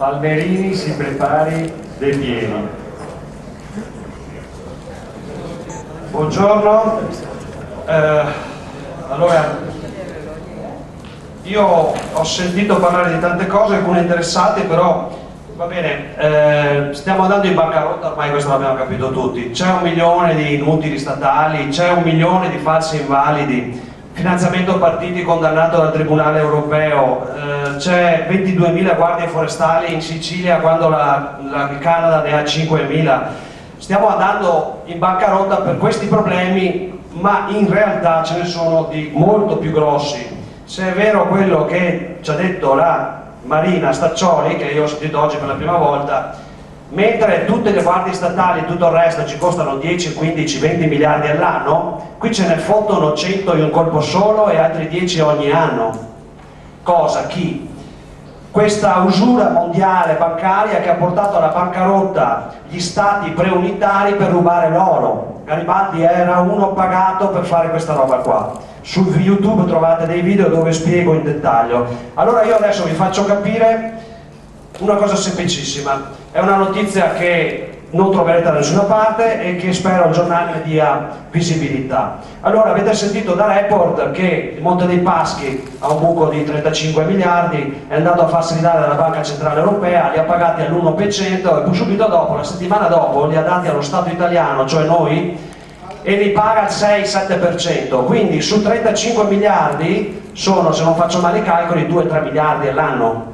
Palmerini si prepari De Pieri. Buongiorno, allora io ho sentito parlare di tante cose, alcune interessanti, però va bene, stiamo andando in bancarotta, ormai questo l'abbiamo capito tutti, c'è 1 milione di inutili statali, c'è 1 milione di falsi invalidi, finanziamento partiti condannato dal Tribunale Europeo, c'è 22.000 guardie forestali in Sicilia quando il Canada ne ha 5.000. Stiamo andando in bancarotta per questi problemi, ma in realtà ce ne sono di molto più grossi. Se è vero quello che ci ha detto la Marina Staccioli, che io ho sentito oggi per la prima volta, mentre tutte le guardie statali e tutto il resto ci costano 10, 15, 20 miliardi all'anno, qui ce ne fottono 100 in un colpo solo e altri 10 ogni anno. Cosa? Chi? Questa usura mondiale bancaria che ha portato alla bancarotta gli stati preunitari per rubare l'oro. Garibaldi era uno pagato per fare questa roba qua. Su YouTube trovate dei video dove spiego in dettaglio. Allora io adesso vi faccio capire una cosa semplicissima. È una notizia che non troverete da nessuna parte e che spero il giornale ne dia visibilità. Allora, avete sentito da Report che il Monte dei Paschi ha un buco di 35 miliardi, è andato a farsi ridare dalla Banca Centrale Europea, li ha pagati all'1% e poi subito dopo, la settimana dopo, li ha dati allo Stato italiano, cioè noi, e li paga al 6-7%. Quindi su 35 miliardi sono, se non faccio male i calcoli, 2-3 miliardi all'anno.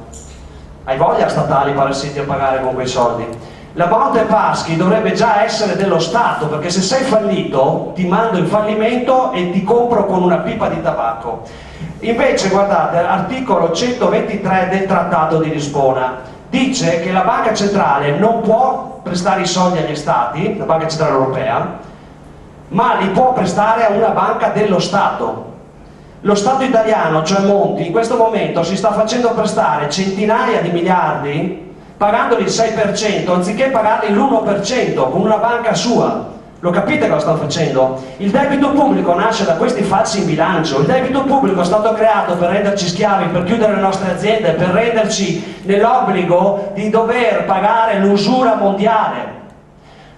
Hai voglia statali parassiti a pagare con quei soldi? La Monte Paschi dovrebbe già essere dello Stato, perché se sei fallito ti mando in fallimento e ti compro con una pipa di tabacco. Invece guardate, articolo 123 del Trattato di Lisbona dice che la Banca Centrale non può prestare i soldi agli Stati, la Banca Centrale Europea, ma li può prestare a una banca dello Stato. Lo Stato italiano, cioè Monti, in questo momento si sta facendo prestare centinaia di miliardi pagandoli il 6% anziché pagarli l'1% con una banca sua. Lo capite cosa stanno facendo? Il debito pubblico nasce da questi falsi in bilancio. Il debito pubblico è stato creato per renderci schiavi, per chiudere le nostre aziende, per renderci nell'obbligo di dover pagare l'usura mondiale.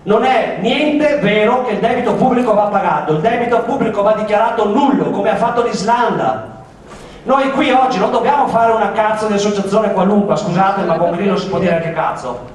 Non è niente vero che il debito pubblico va pagato, il debito pubblico va dichiarato nullo, come ha fatto l'Islanda. Noi qui oggi non dobbiamo fare una cazzo di associazione qualunque, scusate, ma con Grillo si può dire anche cazzo.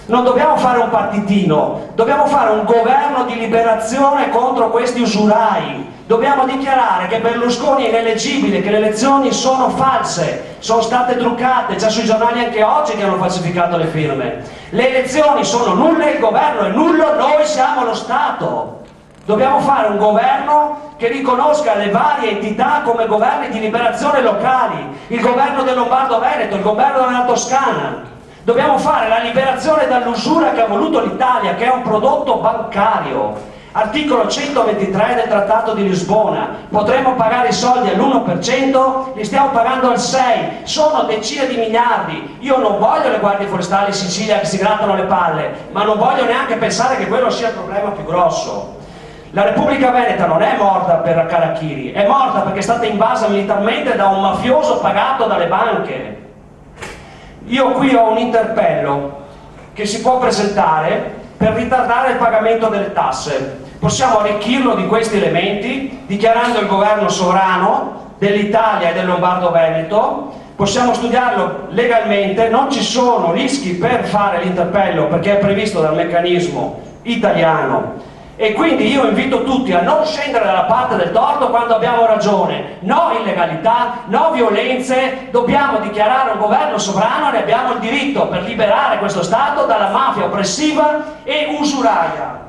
Non dobbiamo fare un partitino, dobbiamo fare un governo di liberazione contro questi usurai. Dobbiamo dichiarare che Berlusconi è ineleggibile, che le elezioni sono false, sono state truccate, c'è sui giornali anche oggi che hanno falsificato le firme. Le elezioni sono nulle, il governo è nullo, noi siamo lo Stato. Dobbiamo fare un governo che riconosca le varie entità come governi di liberazione locali, il governo del Lombardo-Veneto, il governo della Toscana. Dobbiamo fare la liberazione dall'usura che ha voluto l'Italia, che è un prodotto bancario. Articolo 123 del Trattato di Lisbona, potremmo pagare i soldi all'1%, li stiamo pagando al 6%, sono decine di miliardi. Io non voglio le guardie forestali in Sicilia che si grattano le palle, ma non voglio neanche pensare che quello sia il problema più grosso. La Repubblica Veneta non è morta per Caracchiri, è morta perché è stata invasa militarmente da un mafioso pagato dalle banche. Io qui ho un interpello che si può presentare per ritardare il pagamento delle tasse. Possiamo arricchirlo di questi elementi, dichiarando il governo sovrano dell'Italia e del Lombardo-Veneto. Possiamo studiarlo legalmente, non ci sono rischi per fare l'interpello perché è previsto dal meccanismo italiano. E quindi io invito tutti a non scendere dalla parte del torto quando abbiamo ragione. No illegalità, no violenze, dobbiamo dichiarare un governo sovrano e ne abbiamo il diritto per liberare questo Stato dalla mafia oppressiva e usuraia.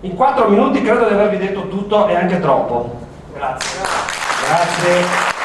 In 4 minuti credo di avervi detto tutto e anche troppo. Grazie. Grazie.